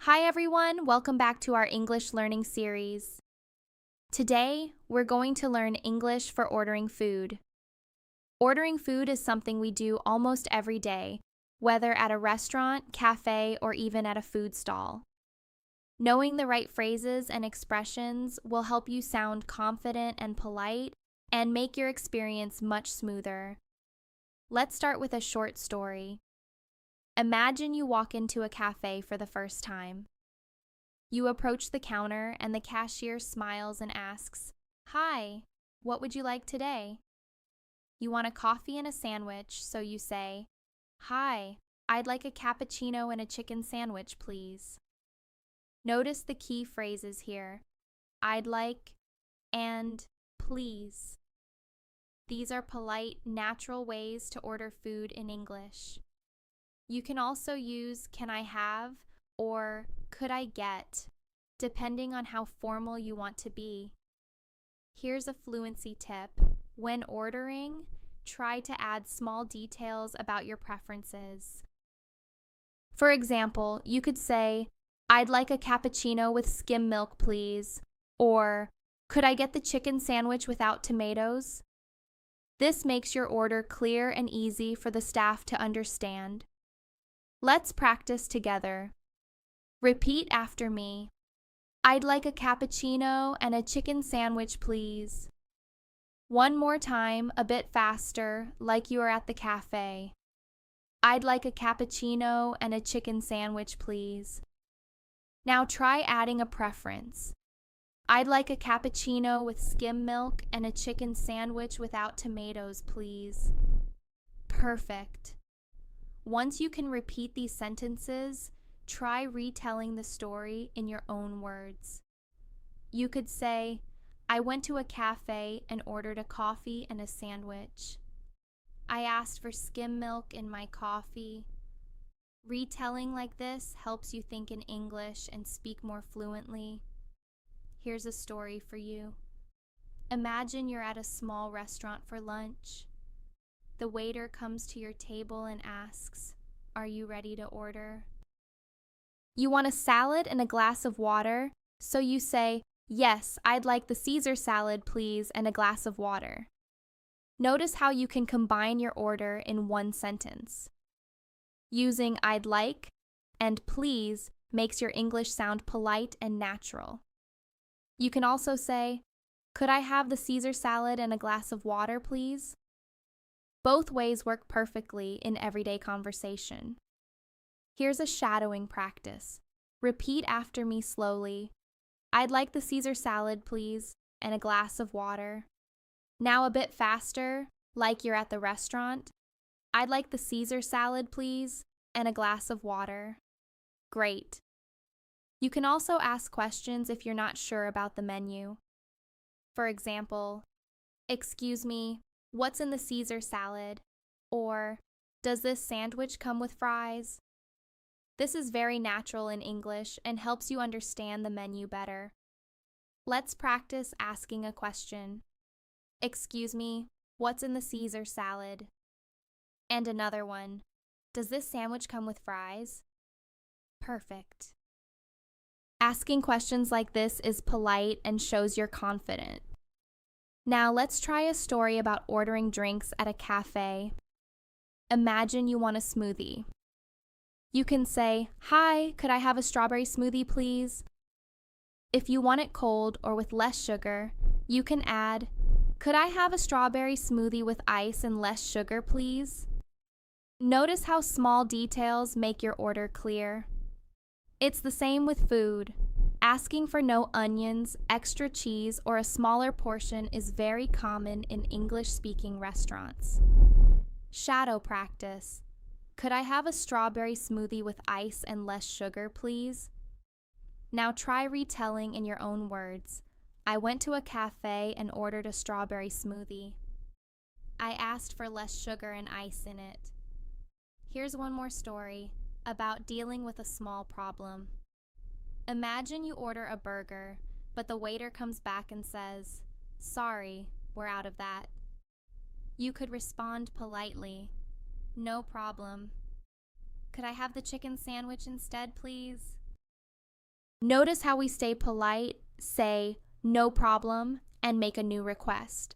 Hi everyone, welcome back to our English learning series. Today, we're going to learn English for ordering food. Ordering food is something we do almost every day, whether at a restaurant, cafe, or even at a food stall. Knowing the right phrases and expressions will help you sound confident and polite and make your experience much smoother. Let's start with a short story. Imagine you walk into a cafe for the first time. You approach the counter and the cashier smiles and asks, "Hi, what would you like today?" You want a coffee and a sandwich, so you say, "Hi, I'd like a cappuccino and a chicken sandwich, please." Notice the key phrases here, "I'd like" and "please." These are polite, natural ways to order food in English. You can also use "can I have" or "could I get," depending on how formal you want to be. Here's a fluency tip. When ordering, try to add small details about your preferences. For example, you could say, "I'd like a cappuccino with skim milk, please," or "could I get the chicken sandwich without tomatoes?" This makes your order clear and easy for the staff to understand. Let's practice together. Repeat after me. "I'd like a cappuccino and a chicken sandwich, please." One more time, a bit faster, like you are at the cafe. "I'd like a cappuccino and a chicken sandwich, please." Now try adding a preference. "I'd like a cappuccino with skim milk and a chicken sandwich without tomatoes, please." Perfect. Once you can repeat these sentences, try retelling the story in your own words. You could say, "I went to a cafe and ordered a coffee and a sandwich. I asked for skim milk in my coffee." Retelling like this helps you think in English and speak more fluently. Here's a story for you. Imagine you're at a small restaurant for lunch. The waiter comes to your table and asks, "Are you ready to order?" You want a salad and a glass of water, so you say, "Yes, I'd like the Caesar salad, please, and a glass of water." Notice how you can combine your order in one sentence. Using "I'd like" and "please" makes your English sound polite and natural. You can also say, "Could I have the Caesar salad and a glass of water, please?" Both ways work perfectly in everyday conversation. Here's a shadowing practice. Repeat after me slowly. "I'd like the Caesar salad, please, and a glass of water." Now a bit faster, like you're at the restaurant. "I'd like the Caesar salad, please, and a glass of water." Great. You can also ask questions if you're not sure about the menu. For example, "Excuse me, what's in the Caesar salad?" Or, "Does this sandwich come with fries?" This is very natural in English and helps you understand the menu better. Let's practice asking a question. "Excuse me, what's in the Caesar salad?" And another one. "Does this sandwich come with fries?" Perfect. Asking questions like this is polite and shows you're confident. Now let's try a story about ordering drinks at a cafe. Imagine you want a smoothie. You can say, "Hi, could I have a strawberry smoothie, please?" If you want it cold or with less sugar, you can add, "Could I have a strawberry smoothie with ice and less sugar, please?" Notice how small details make your order clear. It's the same with food. Asking for no onions, extra cheese, or a smaller portion is very common in English-speaking restaurants. Shadow practice. "Could I have a strawberry smoothie with ice and less sugar, please?" Now try retelling in your own words. "I went to a cafe and ordered a strawberry smoothie. I asked for less sugar and ice in it." Here's one more story about dealing with a small problem. Imagine you order a burger, but the waiter comes back and says, "Sorry, we're out of that." You could respond politely, "No problem. Could I have the chicken sandwich instead, please?" Notice how we stay polite, say, no problem, and make a new request.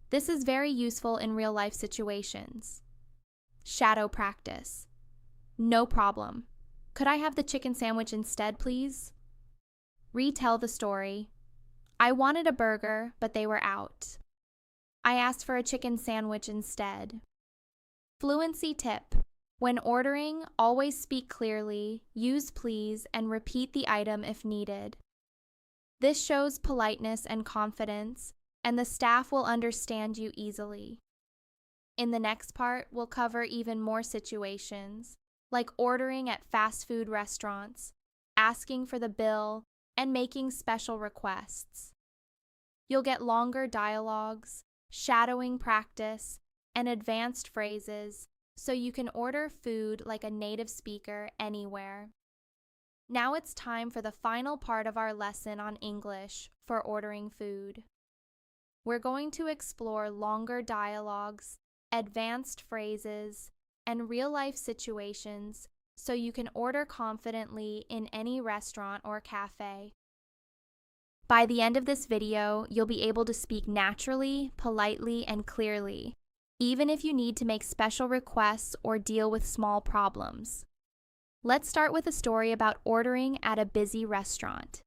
This is very useful in real-life situations. Shadow practice. No problem. Could I have the chicken sandwich instead, please? Retell the story. I wanted a burger, but they were out. I asked for a chicken sandwich instead. Fluency tip. When ordering, always speak clearly, use please, and repeat the item if needed. This shows politeness and confidence, and the staff will understand you easily. In the next part, we'll cover even more situations, like ordering at fast food restaurants, asking for the bill, and making special requests. You'll get longer dialogues, shadowing practice, and advanced phrases, so you can order food like a native speaker anywhere. Now it's time for the final part of our lesson on English for ordering food. We're going to explore longer dialogues, advanced phrases, and real-life situations so you can order confidently in any restaurant or cafe. By the end of this video, you'll be able to speak naturally, politely, and clearly, even if you need to make special requests or deal with small problems. Let's start with a story about ordering at a busy restaurant.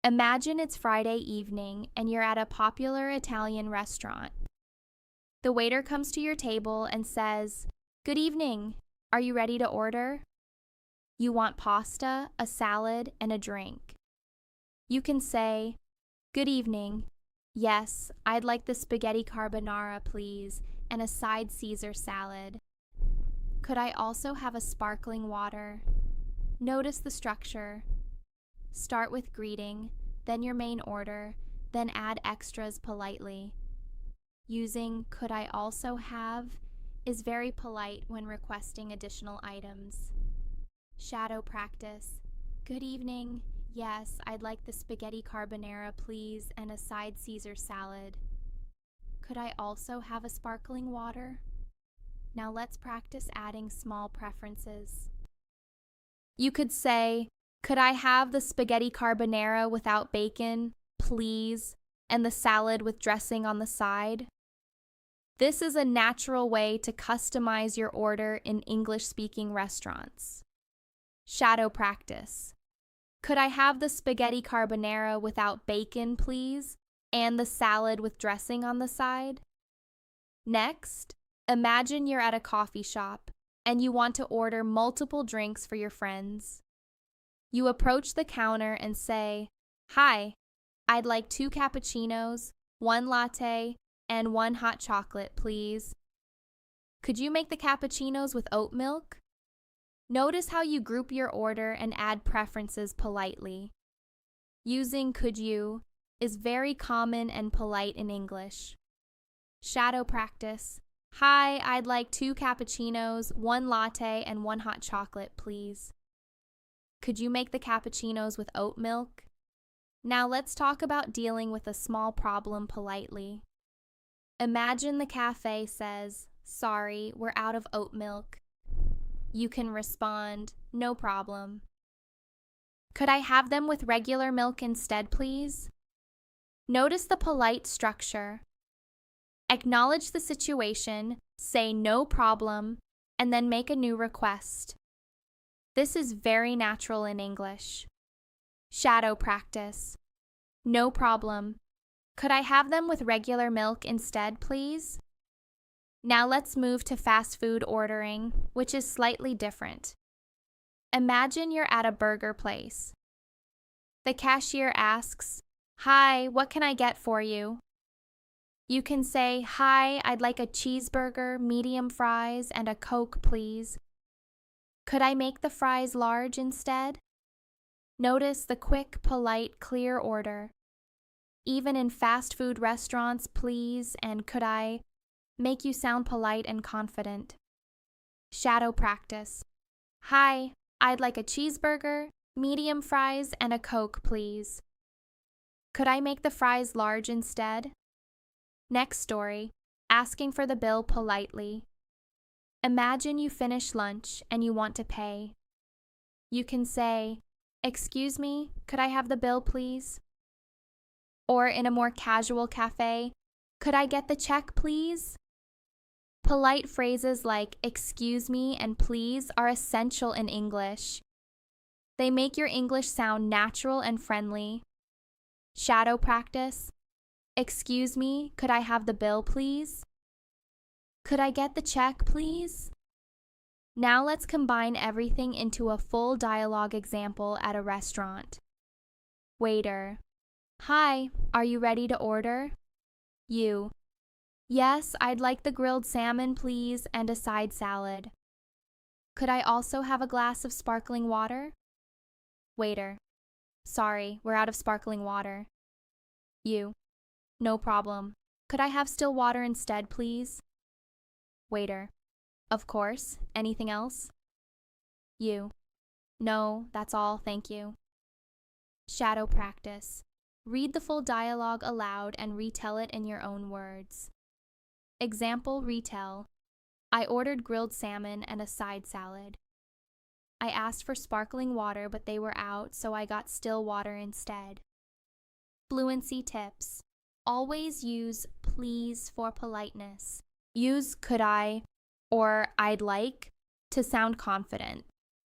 Imagine it's Friday evening and you're at a popular Italian restaurant. The waiter comes to your table and says, "Good evening. Are you ready to order?" You want pasta, a salad, and a drink. You can say, "Good evening. Yes, I'd like the spaghetti carbonara, please, and a side Caesar salad. Could I also have a sparkling water?" Notice the structure. Start with greeting, then your main order, then add extras politely. Using "could I also have" is very polite when requesting additional items. Shadow practice. "Good evening. Yes, I'd like the spaghetti carbonara, please, and a side Caesar salad. Could I also have a sparkling water?" Now let's practice adding small preferences. You could say, "Could I have the spaghetti carbonara without bacon, please, and the salad with dressing on the side?" This is a natural way to customize your order in English-speaking restaurants. Shadow practice. "Could I have the spaghetti carbonara without bacon, please, and the salad with dressing on the side?" Next, imagine you're at a coffee shop and you want to order multiple drinks for your friends. You approach the counter and say, "Hi, I'd like 2 cappuccinos, 1 latte, and 1 hot chocolate, please. Could you make the cappuccinos with oat milk?" Notice how you group your order and add preferences politely. Using "could you" is very common and polite in English. Shadow practice. "Hi, I'd like 2 cappuccinos, 1 latte, and 1 hot chocolate, please. Could you make the cappuccinos with oat milk?" Now let's talk about dealing with a small problem politely. Imagine the cafe says, "Sorry, we're out of oat milk." You can respond, "No problem. Could I have them with regular milk instead, please?" Notice the polite structure. Acknowledge the situation, say "no problem," and then make a new request. This is very natural in English. Shadow practice. "No problem. Could I have them with regular milk instead, please?" Now let's move to fast food ordering, which is slightly different. Imagine you're at a burger place. The cashier asks, "Hi, what can I get for you?" You can say, "Hi, I'd like a cheeseburger, medium fries, and a Coke, please. Could I make the fries large instead?" Notice the quick, polite, clear order. Even in fast food restaurants, "please" and "could I" make you sound polite and confident. Shadow practice. "Hi, I'd like a cheeseburger, medium fries, and a Coke, please. Could I make the fries large instead?" Next story, asking for the bill politely. Imagine you finish lunch and you want to pay. You can say, Excuse me, could I have the bill, please? Or in a more casual cafe, could I get the check, please? Polite phrases like excuse me and please are essential in English. They make your English sound natural and friendly. Shadow practice. Excuse me, could I have the bill, please? Could I get the check, please? Now let's combine everything into a full dialogue example at a restaurant. Waiter. Hi, are you ready to order? You. Yes, I'd like the grilled salmon, please, and a side salad. Could I also have a glass of sparkling water? Waiter. Sorry, we're out of sparkling water. You. No problem. Could I have still water instead, please? Waiter. Of course. Anything else? You. No, that's all, thank you. Shadow practice. Read the full dialogue aloud and retell it in your own words. Example retell. I ordered grilled salmon and a side salad. I asked for sparkling water, but they were out, so I got still water instead. Fluency tips. Always use please for politeness. Use could I or I'd like to sound confident.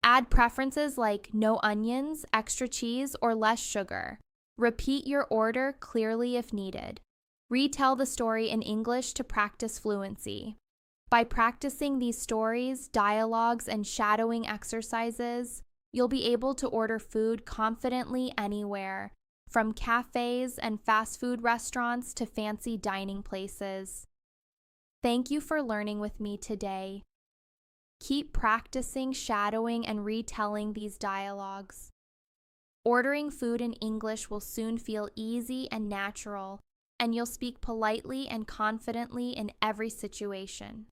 Add preferences like no onions, extra cheese, or less sugar. Repeat your order clearly if needed. Retell the story in English to practice fluency. By practicing these stories, dialogues, and shadowing exercises, you'll be able to order food confidently anywhere, from cafes and fast food restaurants to fancy dining places. Thank you for learning with me today. Keep practicing, shadowing, and retelling these dialogues. Ordering food in English will soon feel easy and natural, and you'll speak politely and confidently in every situation.